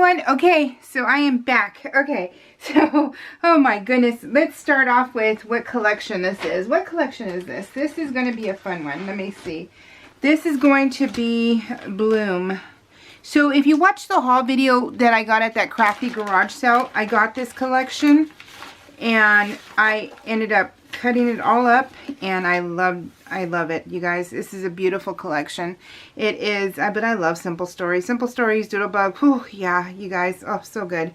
everyone. Okay, so I am back. Okay, so, oh my goodness. Let's start off with what collection this is. What collection is this? This is going to be a fun one. Let me see. This is going to be Bloom. So if you watch the haul video that I got at that crafty garage sale, I got this collection and I ended up cutting it all up, and I love it, you guys. This is a beautiful collection. It is, but I love Simple Stories. Simple Stories, Doodlebug. Whew, yeah, you guys. Oh, so good.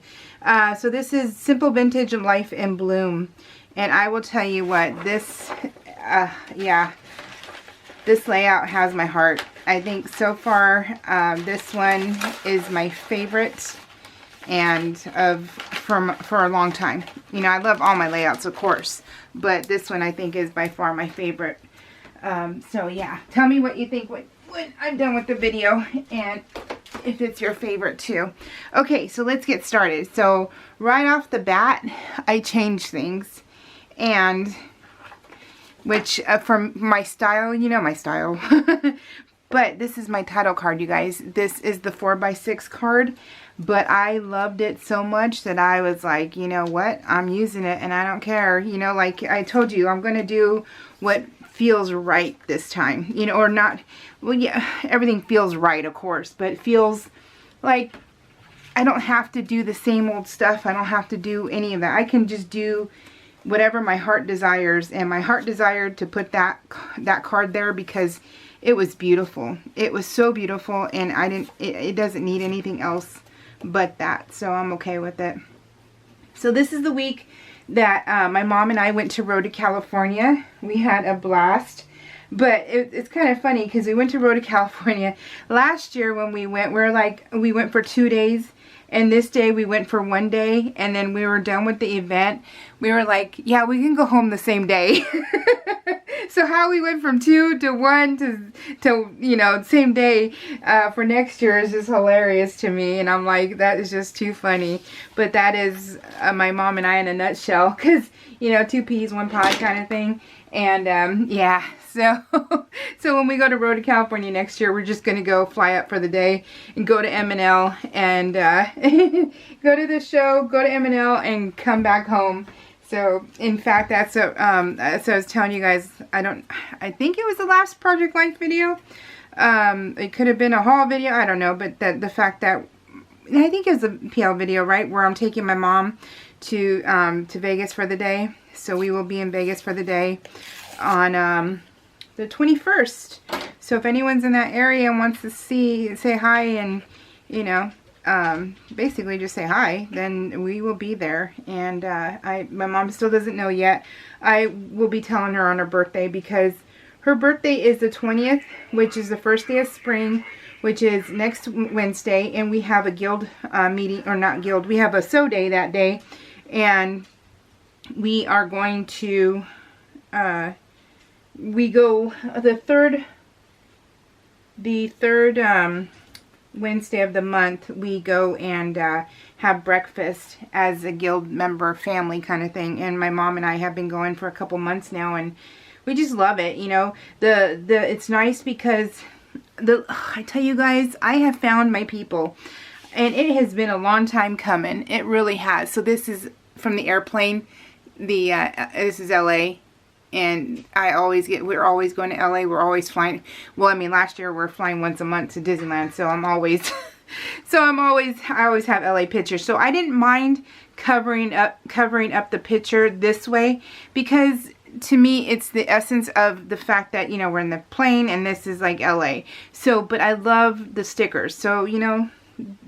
So this is Simple Vintage Life in Bloom, and I will tell you what, this, yeah, this layout has my heart. I think so far, this one is my favorite, and for a long time. You know, I love all my layouts, of course, but this one I think is by far my favorite. So yeah, tell me what you think when I'm done with the video, and if it's your favorite too. Okay, so let's get started. So right off the bat, I changed things, and which from my style, you know my style. But this is my title card, you guys. This is the 4x6 card, but I loved it so much that I was like, you know what, I'm using it and I don't care. You know, like I told you, I'm going to do what feels right this time, you know, or not. Well, yeah, everything feels right, of course, but it feels like I don't have to do the same old stuff. I don't have to do any of that. I can just do whatever my heart desires, and my heart desired to put that card there because it was beautiful. It was so beautiful, and it doesn't need anything else but that, so I'm okay with it. So this is the week that my mom and I went to Rhoda, California. We had a blast, but it's kind of funny because we went to Rhoda, California last year. When we went, we went for 2 days, and this day we went for 1 day, and then we were done with the event. We were like, yeah, we can go home the same day. So how we went from 2 to 1 to you know, same day for next year is just hilarious to me. And I'm like, that is just too funny. But that is my mom and I in a nutshell. Because, you know, 2 peas, 1 pod kind of thing. And yeah, so when we go to Rhoda, California next year, we're just going to go fly up for the day and go to M&L and go to the show, go to M&L and come back home. So, in fact, that's what I was telling you guys. I think it was the last Project Life video. It could have been a haul video. I don't know. But the fact that, I think it was a PL video, right? Where I'm taking my mom to Vegas for the day. So, we will be in Vegas for the day on the 21st. So, if anyone's in that area and wants to say hi and, you know, basically just say hi, then we will be there. And my mom still doesn't know yet. I will be telling her on her birthday, because her birthday is the 20th, which is the first day of spring, which is next Wednesday, and we have a guild meeting, or not guild, we have a sew day that day, and we are going to we go the third Wednesday of the month, we go and have breakfast as a guild member family kind of thing. And my mom and I have been going for a couple months now, and we just love it. You know, it's nice because I tell you guys, I have found my people, and it has been a long time coming. It really has. So this is from the airplane. This is LA. And we're always going to LA. We're always flying. Well, I mean, last year we're flying once a month to Disneyland. So I always have LA pictures. So I didn't mind covering up the picture this way, because to me, it's the essence of the fact that, you know, we're in the plane and this is like LA. So, but I love the stickers. So, you know,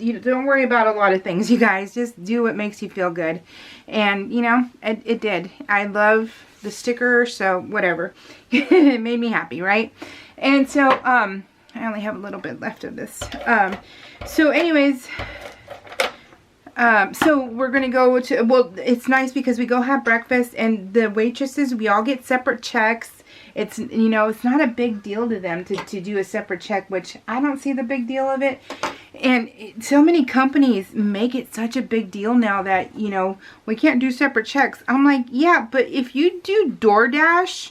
you don't worry about a lot of things, you guys. Just do what makes you feel good. And, you know, it did. I love the sticker, so whatever. It made me happy, right? And so I only have a little bit left of this. So anyways, so we're gonna go to, well, it's nice because we go have breakfast, and the waitresses, we all get separate checks. It's, you know, it's not a big deal to them to do a separate check, which I don't see the big deal of it. And so many companies make it such a big deal now that, you know, we can't do separate checks. I'm like, yeah, but if you do DoorDash,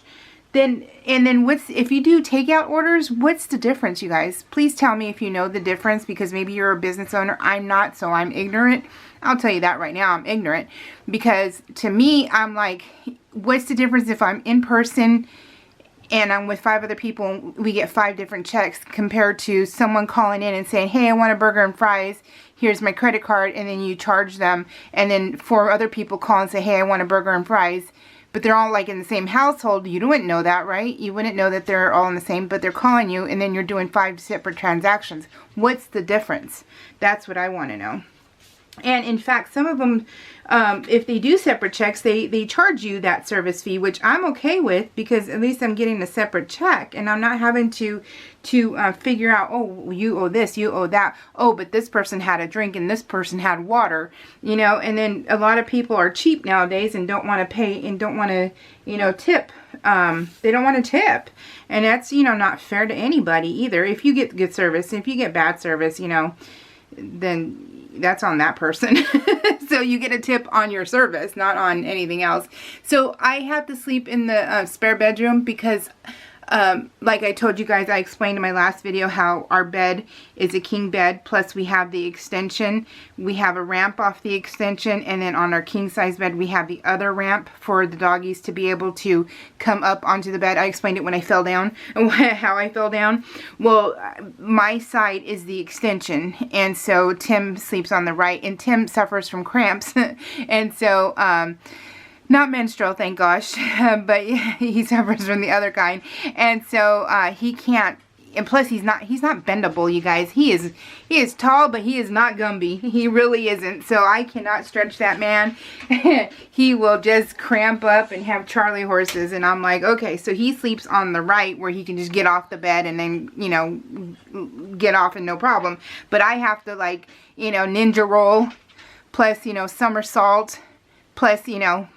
then, and then what's, if you do takeout orders, what's the difference, you guys? Please tell me if you know the difference, because maybe you're a business owner. I'm not, so I'm ignorant. I'll tell you that right now, I'm ignorant. Because to me, I'm like, what's the difference if I'm in person and I'm with 5 other people and we get 5 different checks, compared to someone calling in and saying, hey, I want a burger and fries, here's my credit card, and then you charge them, and then 4 other people call and say, hey, I want a burger and fries, but they're all like in the same household. You wouldn't know that, right? You wouldn't know that they're all in the same, but they're calling you, and then you're doing 5 separate transactions. What's the difference? That's what I want to know. And in fact, some of them, if they do separate checks, they charge you that service fee, which I'm okay with, because at least I'm getting a separate check and I'm not having to figure out, oh, you owe this, you owe that. Oh, but this person had a drink and this person had water, you know. And then a lot of people are cheap nowadays and don't want to pay and don't want to, you know, tip. They don't want to tip. And that's, you know, not fair to anybody either. If you get good service, if you get bad service, you know, then that's on that person. So you get a tip on your service, not on anything else. So I have to sleep in the spare bedroom because like I told you guys, I explained in my last video how our bed is a king bed, plus we have the extension. We have a ramp off the extension, and then on our king size bed we have the other ramp for the doggies to be able to come up onto the bed. I explained it when I fell down, how I fell down. Well, my side is the extension, and so Tim sleeps on the right, and Tim suffers from cramps. And so not menstrual, thank gosh, but he suffers from the other kind, and so he can't. And plus, he's not bendable, you guys. He is tall, but he is not Gumby. He really isn't. So I cannot stretch that man. He will just cramp up and have Charlie horses. And I'm like, okay. So he sleeps on the right, where he can just get off the bed and then, you know, get off and no problem. But I have to, like, you know, ninja roll, plus, you know, somersault, plus, you know,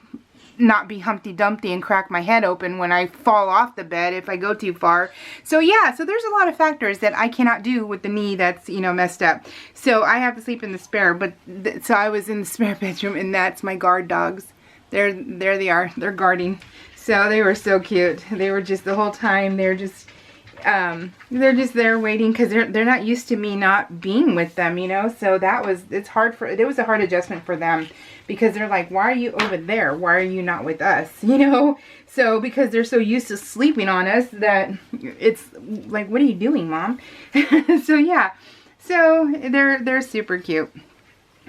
not be Humpty Dumpty and crack my head open when I fall off the bed if I go too far. So yeah, so there's a lot of factors that I cannot do with the knee that's, you know, messed up. So I have to sleep in the spare, but so I was in the spare bedroom, and that's my guard dogs. There they are. They're guarding. So they were so cute. They were just the whole time. They're just there waiting, because they're not used to me not being with them, you know. So it was a hard adjustment for them, because they're like, why are you over there? Why are you not with us? You know, so because they're so used to sleeping on us that it's like, what are you doing, Mom? So yeah, so they're super cute.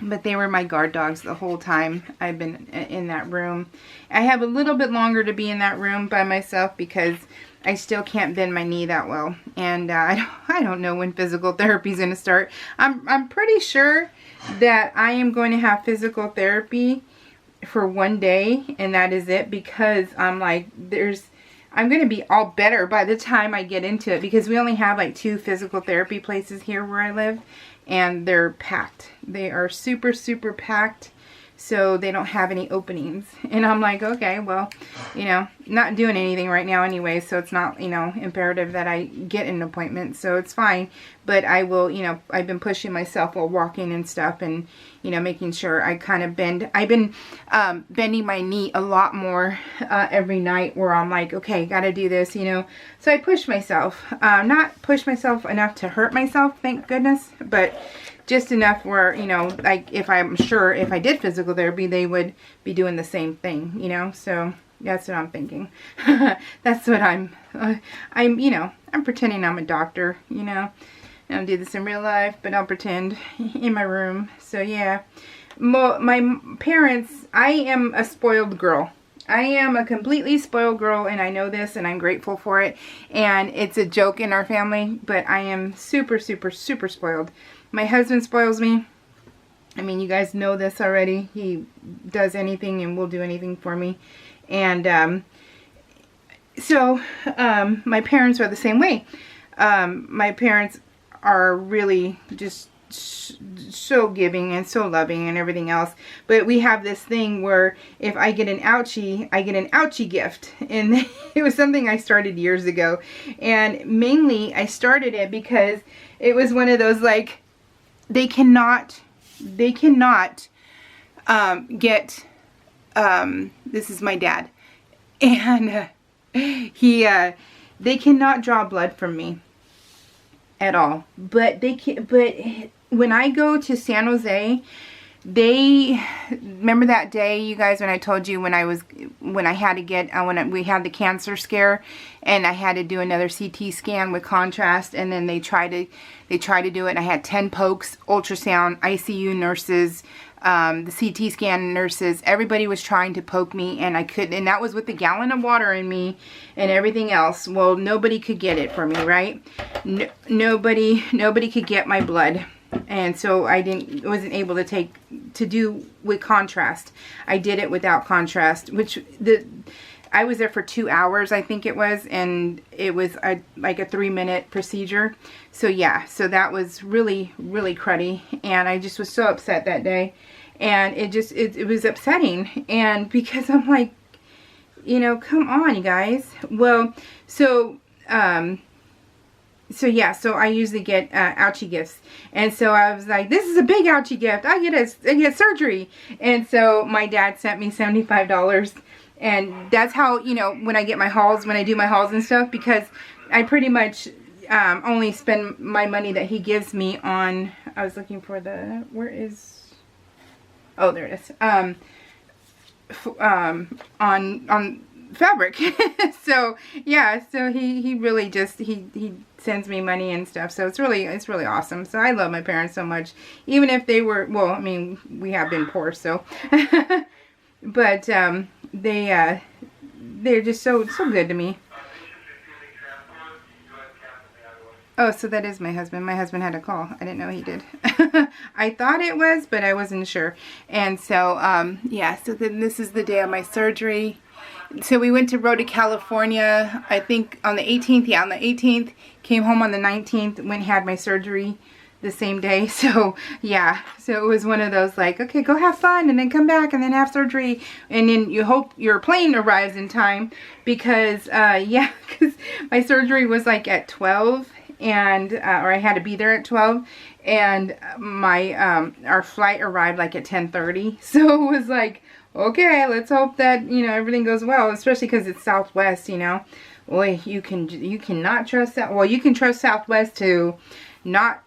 But they were my guard dogs the whole time I've been in that room. I have a little bit longer to be in that room by myself, because I still can't bend my knee that well. And I don't know when physical therapy is going to start. I'm pretty sure that I am going to have physical therapy for 1 day, and that is it, because I'm like, I'm going to be all better by the time I get into it, because we only have like 2 physical therapy places here where I live, and they're packed. They are super, super packed. So they don't have any openings. And I'm like, okay, well, you know, not doing anything right now anyway, so it's not, you know, imperative that I get an appointment, so it's fine. But I will, you know, I've been pushing myself while walking and stuff, and, you know, making sure I kind of bend. I've been bending my knee a lot more every night, where I'm like, okay, gotta do this, you know. So I push myself. Not push myself enough to hurt myself, thank goodness, but just enough where, you know, like, if I'm sure if I did physical therapy, they would be doing the same thing, you know. So that's what I'm thinking. That's what I'm, you know, I'm pretending I'm a doctor, you know. I don't do this in real life, but I'll pretend in my room. So yeah, my parents, I am a spoiled girl. I am a completely spoiled girl, and I know this, and I'm grateful for it. And it's a joke in our family, but I am super, super, super spoiled. My husband spoils me. I mean, you guys know this already. He does anything and will do anything for me. And so my parents are the same way. My parents are really just so giving and so loving and everything else. But we have this thing where if I get an ouchie, I get an ouchie gift. And it was something I started years ago. And mainly I started it because it was one of those, like, they cannot get, this is my dad, and They cannot draw blood from me at all. But they can, but when I go to San Jose, they remember that day, you guys, when I told you when I had to get we had the cancer scare, and I had to do another CT scan with contrast, and then they tried to do it, and I had 10 pokes, ultrasound, ICU nurses, the CT scan nurses, everybody was trying to poke me, and I couldn't, and that was with a gallon of water in me and everything else. Well, nobody could get it for me, right? Nobody could get my blood. And so I wasn't able to do with contrast. I did it without contrast, which I was there for 2 hours, I think it was, and it was like a 3-minute procedure. So yeah, so that was really, really cruddy, and I just was so upset that day, and it was upsetting, and because I'm like, you know, come on, you guys. Well, so yeah, so I usually get ouchie gifts, and so I was like, this is a big ouchie gift. I get surgery, and so my dad sent me $75, and that's how, you know, when I get my hauls, when I do my hauls and stuff, because I pretty much only spend my money that he gives me on. I was looking for the, where is? Oh, there it is. On fabric. So yeah, so he really just he sends me money and stuff, so it's really awesome. So I love my parents so much, even if they were, well, I mean, we have been poor, so but they're just so good to me. Oh, so that is my husband. My husband had a call. I didn't know he did. I thought it was, but I wasn't sure. And so yeah, so then this is the day of my surgery. So we went to Rota, California, I think on the 18th. Yeah, on the 18th. Came home on the 19th. Went and had my surgery the same day. So yeah, so it was one of those like, okay, go have fun and then come back and then have surgery. And then you hope your plane arrives in time, because yeah, because my surgery was like at 12, and or I had to be there at 12, and my our flight arrived like at 10:30. So it was like, okay, let's hope that, you know, everything goes well, especially because it's Southwest, you know. Boy, you cannot trust that. Well, you can trust Southwest to not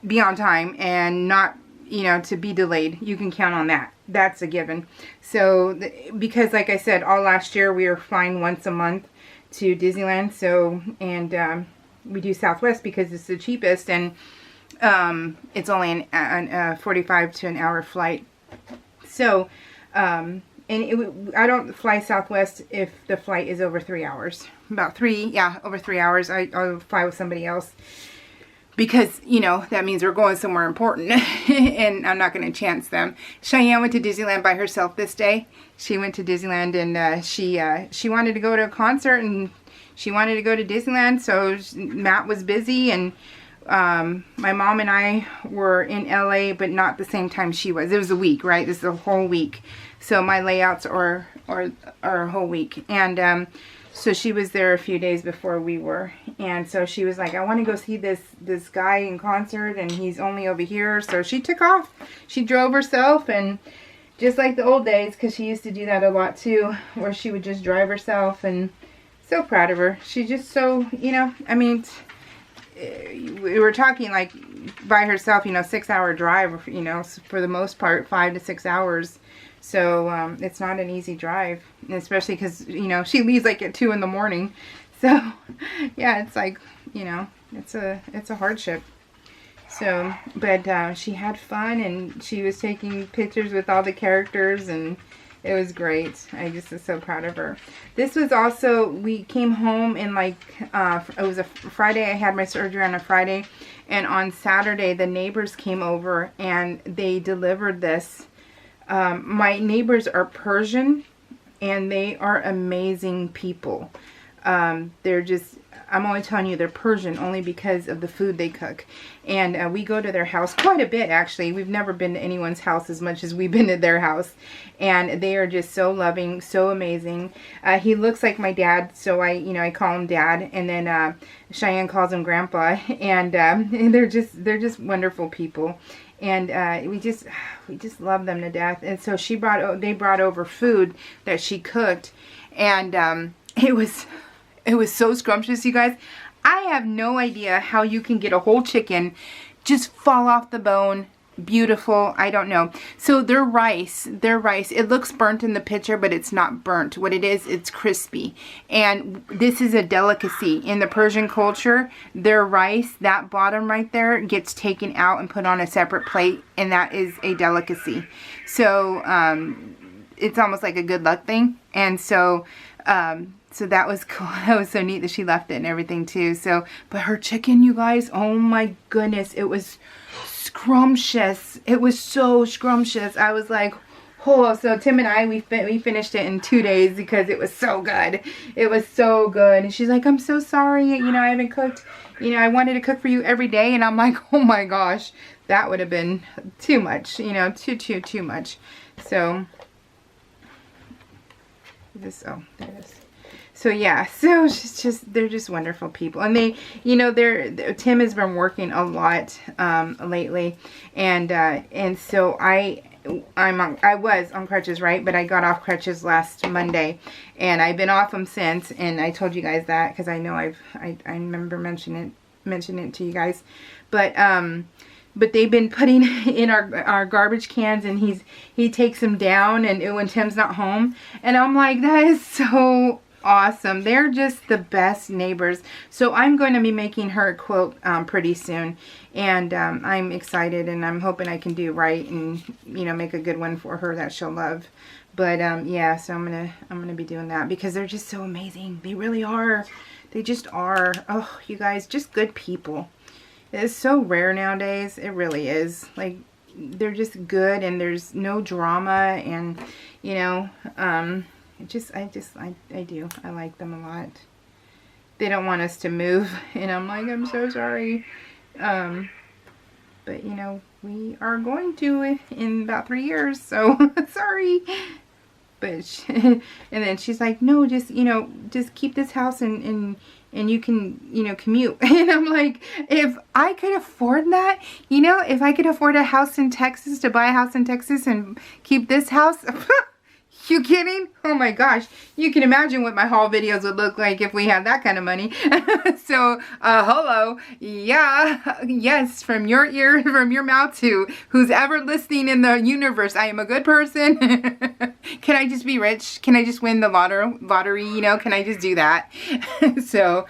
be on time and not, you know, to be delayed. You can count on that. That's a given. So because like I said, all last year we were flying once a month to Disneyland. So, and we do Southwest because it's the cheapest, and it's only a 45 to an hour flight. So and I don't fly Southwest if the flight is over 3 hours. About 3, yeah, over 3 hours. I'll fly with somebody else, because, you know, that means we're going somewhere important, and I'm not going to chance them. Cheyenne went to Disneyland by herself this day. She went to Disneyland, and she wanted to go to a concert, and she wanted to go to Disneyland, so Matt was busy, and my mom and I were in LA, but not the same time she was. It was a week, right? This is a whole week. So my layouts are a whole week. And so she was there a few days before we were. And so she was like, I want to go see this guy in concert, and he's only over here. So she took off. She drove herself, and just like the old days, because she used to do that a lot too, where she would just drive herself, and so proud of her. She's just so, you know, I mean, we were talking like by herself, you know, 6-hour drive, you know, for the most part, 5 to 6 hours. So it's not an easy drive, especially because, you know, she leaves like at 2 in the morning. So yeah, it's like, you know, it's a hardship. So, but she had fun, and she was taking pictures with all the characters, and it was great. I just was so proud of her. This was also, we came home in like, it was a Friday. I had my surgery on a Friday. And on Saturday, the neighbors came over and they delivered this. My neighbors are Persian, and they are amazing people. They're just, I'm only telling you they're Persian only because of the food they cook. And we go to their house quite a bit, actually. We've never been to anyone's house as much as we've been to their house. And they are just so loving, so amazing. He looks like my dad, so I call him Dad. And then Cheyenne calls him Grandpa. And they're just wonderful people. And we just love them to death. And so they brought over food that she cooked. And It was so scrumptious, you guys. I have no idea how you can get a whole chicken just fall off the bone. Beautiful. I don't know. So their rice, it looks burnt in the picture, but it's not burnt. What it is, it's crispy. And this is a delicacy. In the Persian culture, their rice, that bottom right there, gets taken out and put on a separate plate, and that is a delicacy. So it's almost like a good luck thing. And so so that was cool. That was so neat that she left it and everything too. So, but her chicken, you guys, oh my goodness, it was scrumptious. It was so scrumptious. I was like, oh, so Tim and I, we finished it in 2 days because it was so good. It was so good. And she's like, I'm so sorry, you know, I haven't cooked, you know, I wanted to cook for you every day. And I'm like, oh my gosh, that would have been too much, you know, too much. So this, oh, there it is. So yeah, so she's just, they're just wonderful people. And they, you know, Tim has been working a lot lately. And so I was on crutches, right? But I got off crutches last Monday, and I've been off them since. And I told you guys that because I know I remember mentioning it to you guys. But they've been putting in our garbage cans, and he takes them down, and when Tim's not home, and I'm like, that is so awesome. They're just the best neighbors. So I'm going to be making her a quote pretty soon, and I'm excited, and I'm hoping I can do right and, you know, make a good one for her that she'll love. But yeah, so I'm gonna be doing that because they're just so amazing. They really are. They just are. Oh, you guys, just good people. It's so rare nowadays. It really is. Like, they're just good, and there's no drama, and, you know, I do. I like them a lot. They don't want us to move, and I'm like, I'm so sorry. But, you know, we are going to in about 3 years, so sorry. But, and then she's like, no, just, you know, just keep this house, and you can, you know, commute. And I'm like, if I could afford that, you know, if I could afford a house in Texas, to buy a house in Texas and keep this house, you kidding? Oh my gosh. You can imagine what my haul videos would look like if we had that kind of money. So, hello. Yeah. Yes. From your ear, from your mouth to who's ever listening in the universe. I am a good person. Can I just be rich? Can I just win the lottery? You know, can I just do that? So,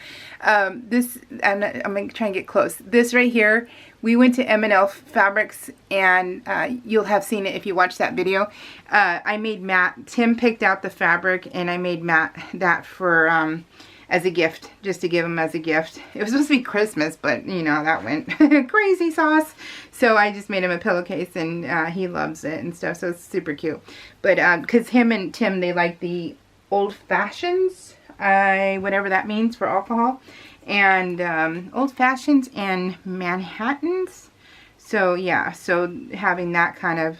this, and I'm going to try and get close. This right here, we went to M&L Fabrics, and you'll have seen it if you watch that video. I made Matt, Tim picked out the fabric, and I made Matt that for, as a gift, just to give him as a gift. It was supposed to be Christmas, but, you know, that went crazy sauce. So I just made him a pillowcase, and he loves it and stuff, so it's super cute. But, because him and Tim, they like the old fashions, whatever that means for alcohol. And old fashions and Manhattans. So yeah, so having that kind of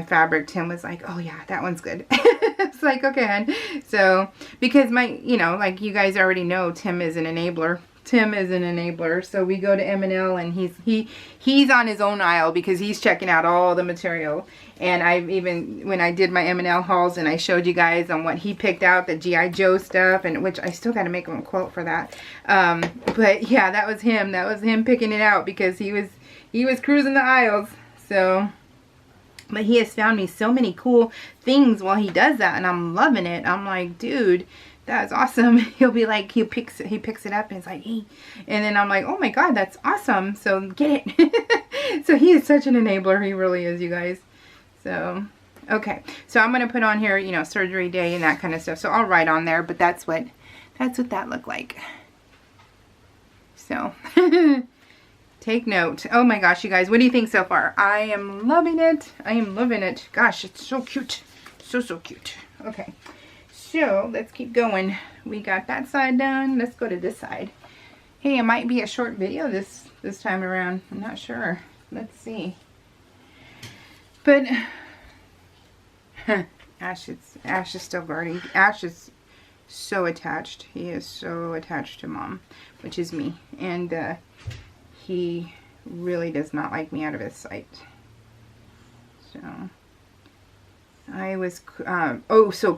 fabric, Tim was like, oh yeah, that one's good. It's like, okay, hon. So because you know, like you guys already know, Tim is an enabler. Tim is an enabler. So we go to M&L, and he's on his own aisle because he's checking out all the material. And I've even, when I did my M&L hauls, and I showed you guys on what he picked out, the G.I. Joe stuff, and which I still got to make him a quote for that. But yeah, that was him. That was him picking it out because he was cruising the aisles. So, but he has found me so many cool things while he does that, and I'm loving it. I'm like, dude, that's awesome. He'll be like, he picks it up, and it's like, hey. And then I'm like, oh my God, that's awesome. So get it. So he is such an enabler. He really is, you guys. So, okay. So I'm going to put on here, you know, surgery day and that kind of stuff. So I'll write on there, but that's what that looked like. So, take note. Oh my gosh, you guys, what do you think so far? I am loving it. I am loving it. Gosh, it's so cute. So cute. Okay. So, let's keep going. We got that side done. Let's go to this side. Hey, it might be a short video this time around. I'm not sure. Let's see. But Ash is still guarding. Ash is so attached. He is so attached to Mom, which is me. And he really does not like me out of his sight. So I was, oh, so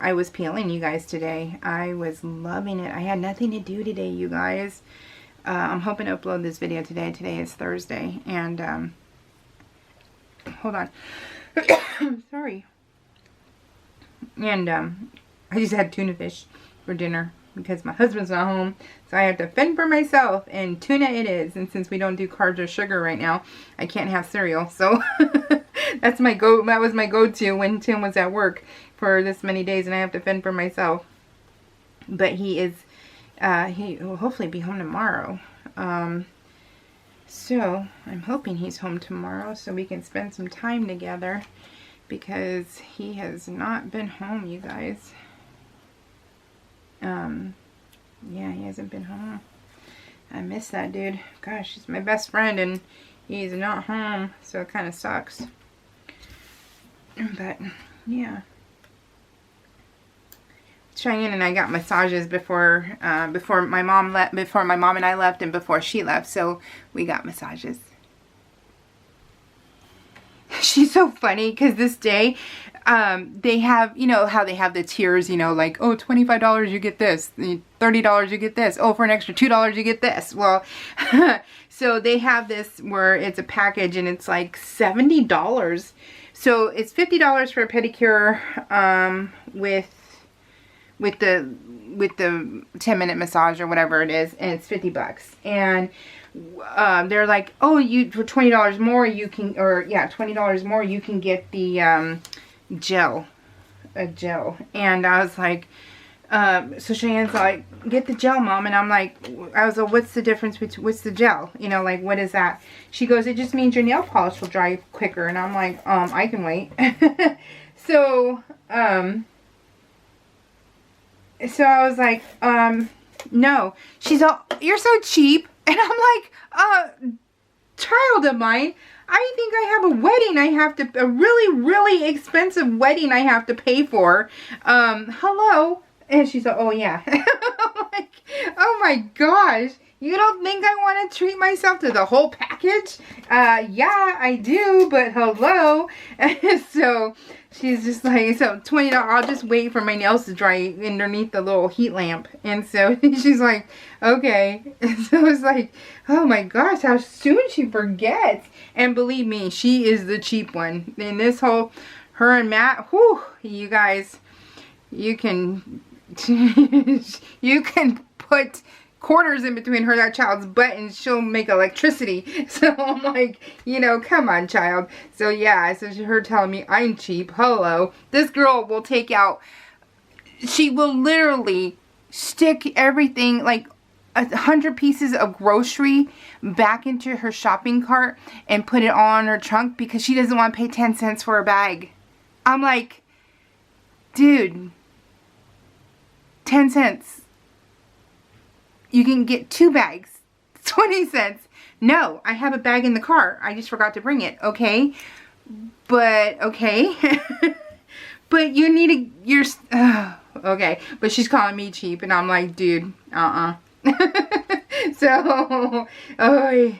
I was peeling you guys today. I was loving it. I had nothing to do today, you guys. I'm hoping to upload this video today. Today is Thursday. And, hold on. Sorry. And, I just had tuna fish for dinner because my husband's not home. So I have to fend for myself, and tuna it is. And since we don't do carbs or sugar right now, I can't have cereal. So that was my go-to when Tim was at work for this many days, and I have to fend for myself. But he will hopefully be home tomorrow. So I'm hoping he's home tomorrow so we can spend some time together, because he has not been home, you guys. Yeah, he hasn't been home. I miss that dude. Gosh, he's my best friend and he's not home, so it kind of sucks. But yeah, Cheyenne and I got massages before my mom and I left, and before she left, so we got massages. She's so funny because this day they have, you know how they have the tiers, you know, like, oh, $25 you get this, $30 you get this, oh, for an extra $2 you get this. Well, so they have this where it's a package and it's like $70. So it's $50 for a pedicure with the 10-minute massage or whatever it is, and it's $50. And they're like, oh, you for $20 more you can, or yeah, $20 more you can get the a gel. And I was like, so Cheyenne's like, get the gel, Mom. And I'm like, I was like, what's the difference between, what's the gel? You know, like, what is that? She goes, it just means your nail polish will dry quicker. And I'm like, I can wait. So I was like, no. She's all, you're so cheap. And I'm like, child of mine, I think I have a wedding a really, really expensive wedding I have to pay for. Hello? And she's like, oh yeah. I'm like, oh my gosh. You don't think I want to treat myself to the whole package? Yeah, I do, but hello. So she's just like, so $20, I'll just wait for my nails to dry underneath the little heat lamp. And so she's like, okay. And so it's like, oh my gosh, how soon she forgets. And believe me, she is the cheap one. In this whole, her and Matt, whew, you guys, you can, you can put quarters in between that child's butt and she'll make electricity. So I'm like, you know, come on, child. So yeah, so her telling me I'm cheap. Hello. This girl will take out, she will literally stick everything, like 100 pieces of grocery back into her shopping cart and put it all in her trunk because she doesn't want to pay 10 cents for a bag. I'm like, dude, 10 cents. You can get 2 bags, 20 cents. No, I have a bag in the car. I just forgot to bring it. Okay. But, okay. But you need okay. But she's calling me cheap. And I'm like, dude, So, oh,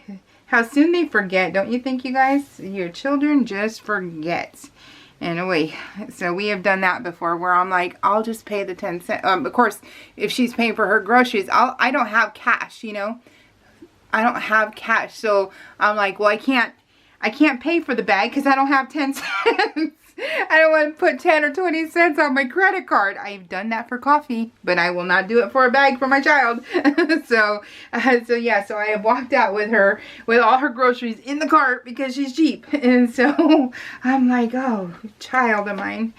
how soon they forget. Don't you think, you guys? Your children just forget. Anyway, so we have done that before where I'm like, I'll just pay the 10 cents. Of course, if she's paying for her groceries, I don't have cash, you know. I don't have cash. So I'm like, well, I can't pay for the bag because I don't have 10 cents. I don't want to put 10 or 20 cents on my credit card. I've done that for coffee, but I will not do it for a bag for my child. So yeah, so I have walked out with her with all her groceries in the cart because she's cheap. And so I'm like, oh, child of mine.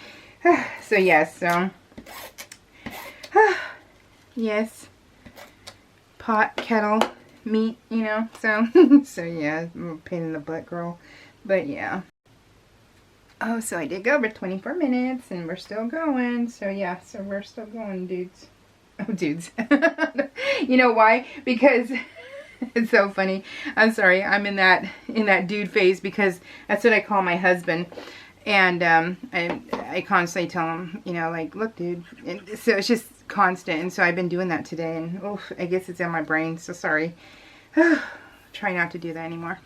So yes, so yes, pot, kettle, meat, you know. So yeah, I'm a pain in the butt, girl. But yeah. Oh, so I did go over 24 minutes and we're still going. So yeah, so we're still going, dudes. Oh, dudes. You know why? Because it's so funny. I'm sorry. I'm in that dude phase because that's what I call my husband. And I constantly tell him, you know, like, look, dude. And so it's just constant. And so I've been doing that today. And oh, I guess it's in my brain. So sorry. Try not to do that anymore.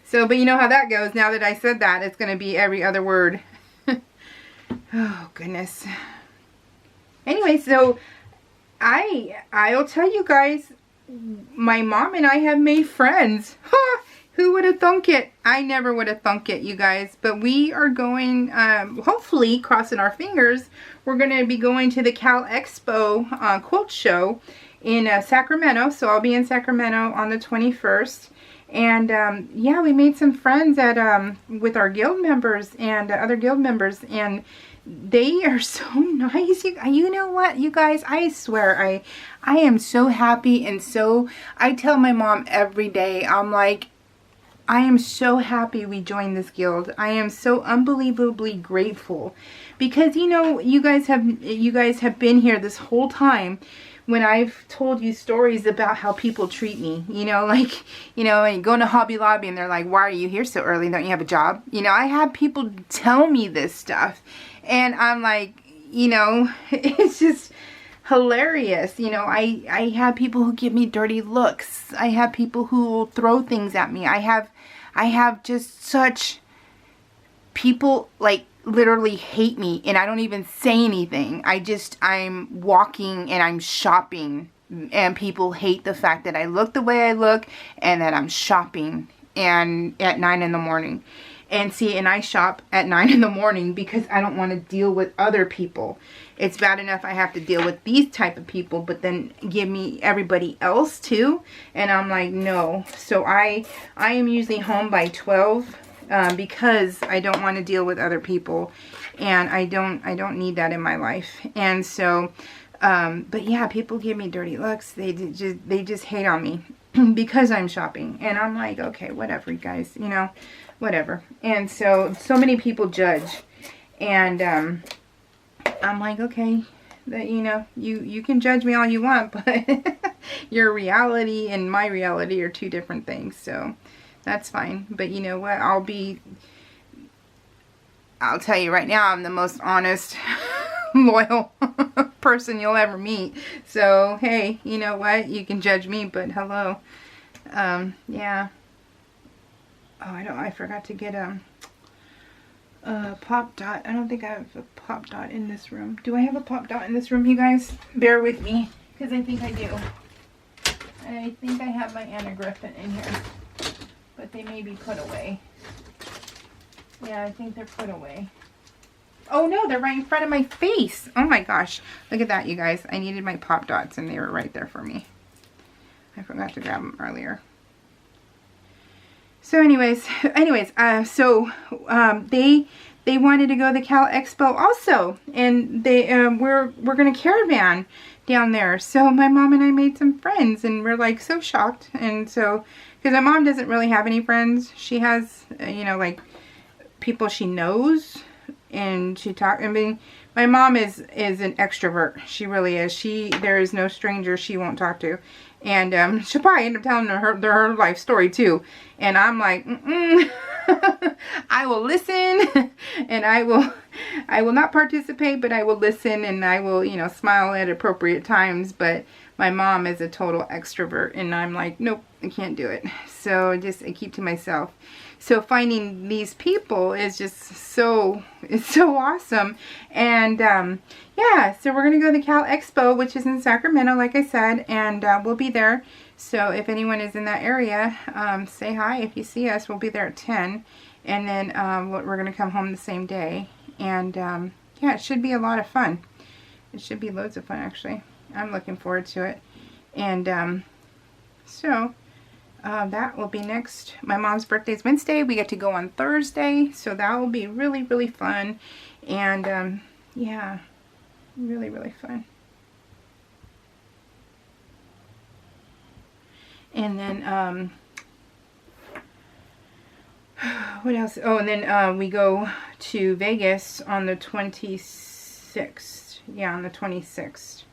So, but you know how that goes. Now that I said that, it's going to be every other word. Oh, goodness. Anyway, so I'll tell you guys, my mom and I have made friends. Who would have thunk it? I never would have thunk it, you guys. But we are going, hopefully, crossing our fingers, we're going to be going to the Cal Expo quilt show in Sacramento. So I'll be in Sacramento on the 21st. And yeah, we made some friends at with our guild members and other guild members, and they are so nice. You know what, you guys, I swear I am so happy, and so I tell my mom every day, I'm like, I am so happy we joined this guild. I am so unbelievably grateful, because you know, you guys have been here this whole time when I've told you stories about how people treat me, you know, like, you know, and you go into Hobby Lobby and they're like, why are you here so early? Don't you have a job? You know, I have people tell me this stuff, and I'm like, you know, it's just hilarious. You know, I have people who give me dirty looks. I have people who will throw things at me. I have just such people, like, literally hate me, and I don't even say anything. I'm walking and I'm shopping, and people hate the fact that I look the way I look and that I'm shopping and at 9 in the morning. And see, and I shop at 9 in the morning because I don't want to deal with other people. It's bad enough I have to deal with these type of people, but then give me everybody else too. And I'm like, no. So I am usually home by 12 because I don't want to deal with other people, and I don't need that in my life. And so, but yeah, people give me dirty looks. They just hate on me because I'm shopping, and I'm like, okay, whatever, you guys, you know. Whatever. And so many people judge, and I'm like, okay, that, you know, you can judge me all you want, but your reality and my reality are two different things. So that's fine. But you know what, I'll tell you right now, I'm the most honest loyal person you'll ever meet. So hey, you know what, you can judge me, but hello. Yeah. Oh, I forgot to get a pop dot. I don't think I have a pop dot in this room. Do I have a pop dot in this room, you guys? Bear with me, because I think I do. I think I have my Anna Griffin in here, but they may be put away. Yeah, I think they're put away. Oh no, they're right in front of my face. Oh my gosh. Look at that, you guys. I needed my pop dots, and they were right there for me. I forgot to grab them earlier. So anyways, they wanted to go to the Cal Expo also, and we're gonna caravan down there. So my mom and I made some friends, and we're like so shocked. And so, because my mom doesn't really have any friends, she has you know, like people she knows, and I mean, my mom is an extrovert. She really is. There is no stranger she won't talk to. And she'll probably end up telling her life story too. And I'm like, I will listen, and I will not participate, but I will listen, and I will, you know, smile at appropriate times. But my mom is a total extrovert, and I'm like, nope, I can't do it. So I keep to myself. So finding these people is just it's so awesome. And yeah, so we're going to go to the Cal Expo, which is in Sacramento, like I said, and we'll be there. So if anyone is in that area, say hi. If you see us, we'll be there at 10. And then we're going to come home the same day. And yeah, it should be a lot of fun. It should be loads of fun, actually. I'm looking forward to it. And so that will be next. My mom's birthday is Wednesday. We get to go on Thursday, so that will be really, really fun. And yeah, really, really fun. And then what else? Oh, and then we go to Vegas on the 26th. Yeah, on the 26th.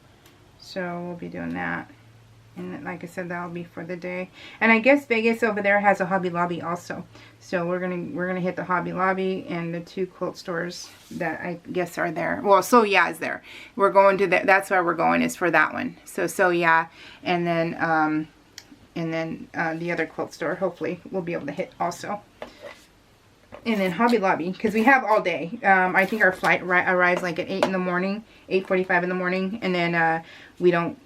So we'll be doing that. And like I said, that'll be for the day. And I guess Vegas over there has a Hobby Lobby also. So we're gonna hit the Hobby Lobby and the 2 quilt stores that I guess are there. Well, So Yeah is there. We're going to that's where we're going, is for that one. So Yeah, and then the other quilt store hopefully we'll be able to hit also. and then Hobby Lobby, because we have all day. I think our flight arrives like at 8 in the morning, 8:45 in the morning, and then we don't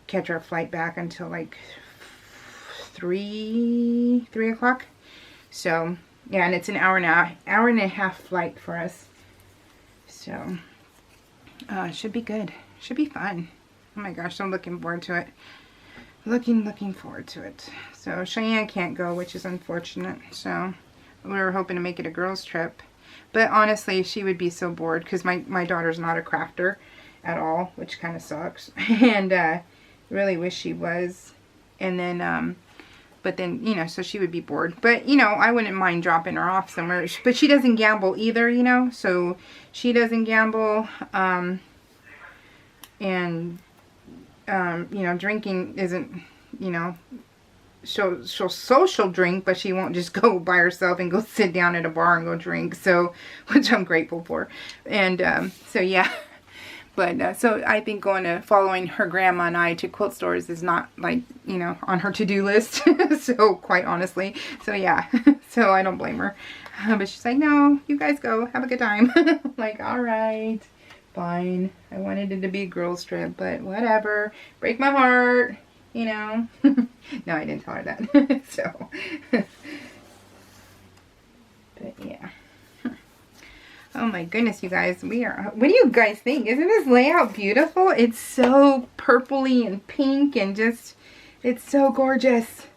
catch our flight back until like 3 o'clock. So yeah, and it's an hour and a half flight for us. So should be good. Should be fun. Oh my gosh, I'm looking forward to it. Looking forward to it. So Cheyenne can't go, which is unfortunate. So we were hoping to make it a girls trip, but honestly she would be so bored because my daughter's not a crafter at all, which kind of sucks. And really wish she was. And then but then, you know, so she would be bored. But, you know, I wouldn't mind dropping her off somewhere. But she doesn't gamble either, you know. So she doesn't gamble. And, you know, drinking isn't, you know, she'll social drink, but she won't just go by herself and go sit down at a bar and go drink. So, which I'm grateful for. And so, yeah. But, so I think following her grandma and I to quilt stores is not, like, you know, on her to-do list. So, quite honestly. So, yeah. So, I don't blame her. But she's like, no, you guys go. Have a good time. I'm like, all right. Fine. I wanted it to be a girls trip, but whatever. Break my heart. You know. No, I didn't tell her that. So. But, yeah. Oh my goodness, you guys, what do you guys think? Isn't this layout beautiful? It's so purpley and pink and just, it's so gorgeous.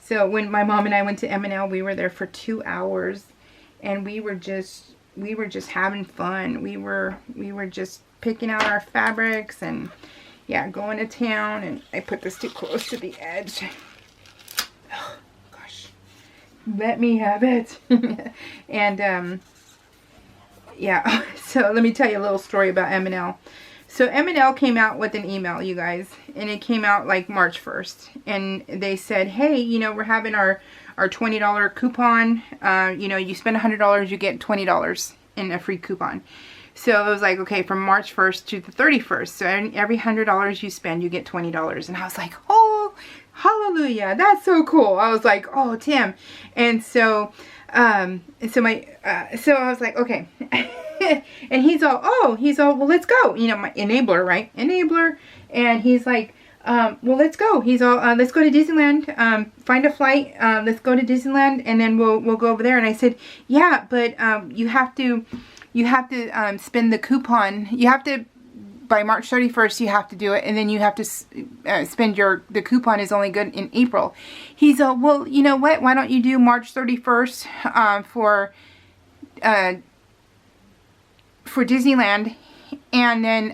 So when my mom and I went to M&L, we were there for 2 hours and we were just having fun. We were just picking out our fabrics and yeah, going to town. And I put this too close to the edge. Oh gosh, let me have it. And yeah, so let me tell you a little story about M&L. So M&L came out with an email, you guys, and it came out like March 1st. And they said, hey, you know, we're having our $20 coupon. You know, you spend $100, you get $20 in a free coupon. So it was like, okay, from March 1st to the 31st. So every $100 you spend, you get $20. And I was like, oh, hallelujah, that's so cool. I was like, oh, Tim. And so... so I was like, okay. And he's all, well, let's go. You know, my enabler, right? Enabler. And he's like, well, let's go. He's all, let's go to Disneyland. Find a flight. Let's go to Disneyland and then we'll go over there. And I said, yeah, but, you have to spend the coupon. You have to, by March 31st, you have to do it, and then you have to spend the coupon is only good in April. He's well, you know what? Why don't you do March 31st for Disneyland, and then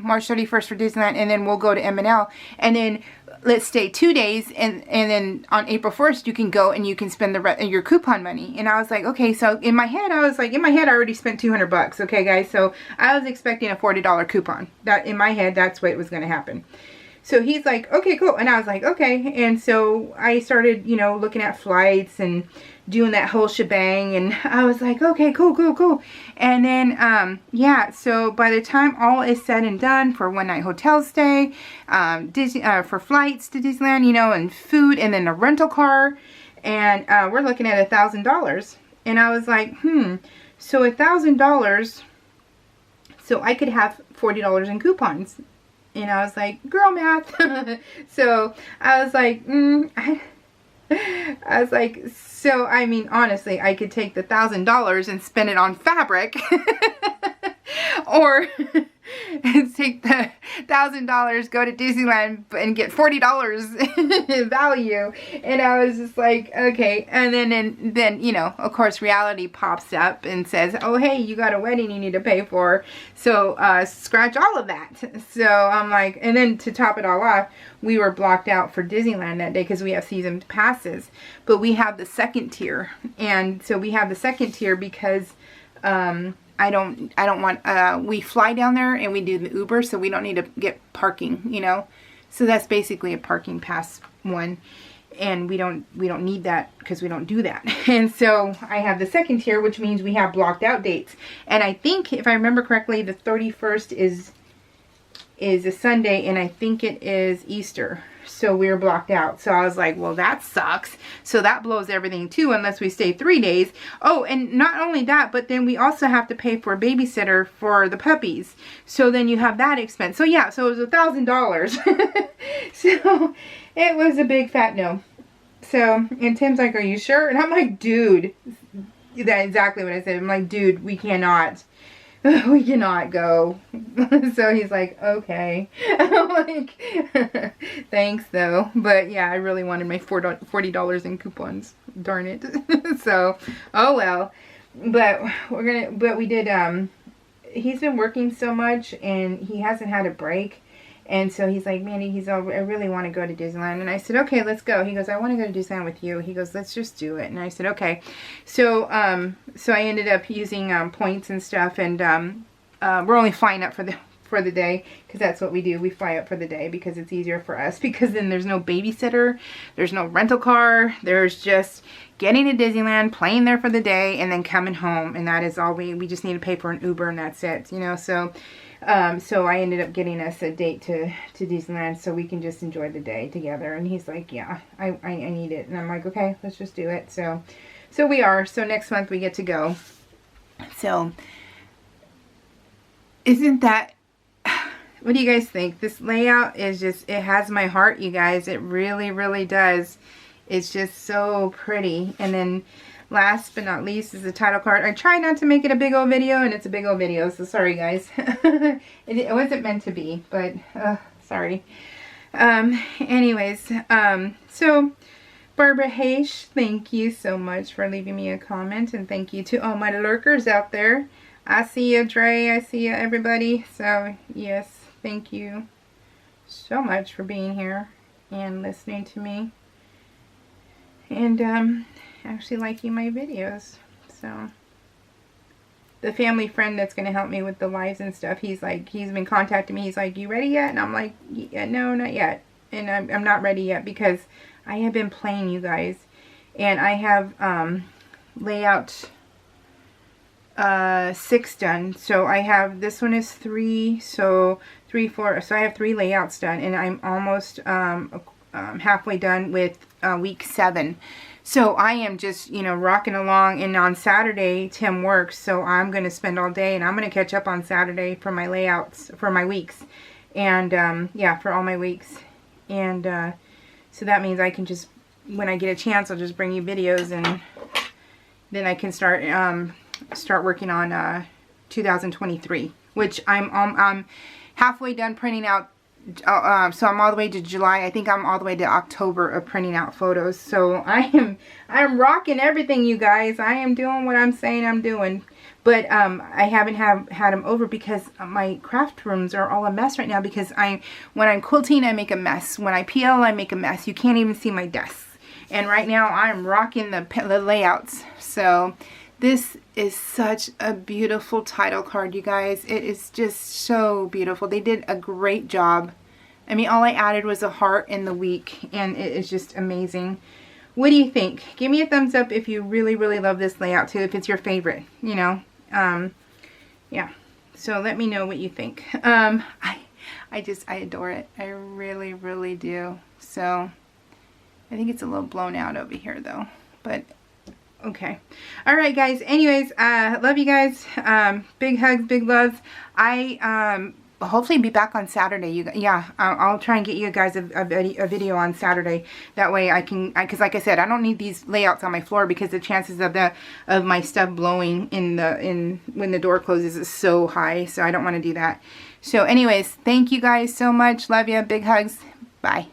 March 31st for Disneyland, and then we'll go to M&L, and then let's stay 2 days, and then on April 1st you can go and you can spend your coupon money. And I was like, okay. So in my head I already spent $200. Okay, guys. So I was expecting a $40 coupon. That in my head, that's what was going to happen. So he's like, okay, cool. And I was like, okay. And so I started, you know, looking at flights and doing that whole shebang. And I was like, okay, cool. And then, yeah, so by the time all is said and done for one night hotel stay, for flights to Disneyland, you know, and food, and then a rental car, and we're looking at $1,000. And I was like, so $1,000, so I could have $40 in coupons. And I was like, girl math. So I was like, so I mean, honestly, I could take the $1,000 and spend it on fabric, or take the $1,000, go to Disneyland and get $40 in value. And I was just like, okay. And then you know, of course, reality pops up and says, oh hey, you got a wedding you need to pay for, so scratch all of that. So I'm like, and then to top it all off, we were blocked out for Disneyland that day because we have season passes, but we have the second tier. And so we have the second tier because I don't want, we fly down there and we do the Uber, so we don't need to get parking, you know. So that's basically a parking pass one, and we don't need that because we don't do that. And so I have the second tier, which means we have blocked out dates. And I think, if I remember correctly, the 31st is a Sunday, and I think it is Easter. So we're blocked out. So I was like, well, that sucks. So that blows everything too, unless we stay 3 days. Oh, and not only that, but then we also have to pay for a babysitter for the puppies. So then you have that expense. So yeah, so it was $1,000. So it was a big fat no. So, and Tim's like, are you sure? And I'm like, dude, that's exactly what I said. I'm like, dude, we cannot go. So he's like, okay. I'm like, thanks though. But yeah, I really wanted my $40 in coupons. Darn it. So, oh well. But we did, he's been working so much and he hasn't had a break. And so he's like, Mandy, I really want to go to Disneyland. And I said, okay, let's go. He goes, I want to go to Disneyland with you. He goes, let's just do it. And I said, okay. So, so I ended up using points and stuff. And we're only flying up for the day, because that's what we do. We fly up for the day because it's easier for us. Because then there's no babysitter, there's no rental car. There's just getting to Disneyland, playing there for the day, and then coming home. And that is all we just need to pay for an Uber, and that's it. You know, so. So I ended up getting us a date to Disneyland so we can just enjoy the day together. And he's like, yeah, I need it. And I'm like, okay, let's just do it. So we are. So next month we get to go. So isn't that, what do you guys think? This layout is just, it has my heart, you guys. It really, really does. It's just so pretty. And then last but not least is the title card. I try not to make it a big old video, and it's a big old video, so sorry guys. It wasn't meant to be, but sorry. Anyways, so Barbara Haish, thank you so much for leaving me a comment, and thank you to all my lurkers out there. I see you, Dre. I see you, everybody. So yes, thank you so much for being here and listening to me, and actually liking my videos. So the family friend that's going to help me with the lives and stuff, he's been contacting me. He's like, you ready yet? And I'm like, yeah, no, not yet. And I'm not ready yet because I have been playing, you guys, and I have layout 6 done. So I have, this one is 3, so 3, 4, so I have 3 layouts done, and I'm almost halfway done with week 7. So I am just, you know, rocking along. And on Saturday, Tim works, so I'm going to spend all day, and I'm going to catch up on Saturday for my layouts, for my weeks. And, yeah, for all my weeks. And, so that means I can just, when I get a chance, I'll just bring you videos, and then I can start working on, 2023, which I'm halfway done printing out. So I'm all the way to July. I think I'm all the way to October of printing out photos. So I'm rocking everything, you guys. I am doing what I'm saying I'm doing. But I haven't had them over because my craft rooms are all a mess right now, because when I'm quilting, I make a mess. When I PL, I make a mess. You can't even see my desks. And right now I'm rocking the layouts. So this is such a beautiful title card, you guys. It is just so beautiful. They did a great job. I mean, all I added was a heart in the week, and it is just amazing. What do you think? Give me a thumbs up if you really, really love this layout too, if it's your favorite, you know. Yeah. So let me know what you think. I adore it. I really, really do. So I think it's a little blown out over here though, but okay. All right, guys. Anyways, love you guys. Big hugs, big loves. I hopefully be back on Saturday. I'll try and get you guys a video on Saturday. That way I can, because like I said, I don't need these layouts on my floor, because the chances of my stuff blowing when the door closes is so high. So I don't want to do that. So anyways, thank you guys so much. Love you. Big hugs. Bye.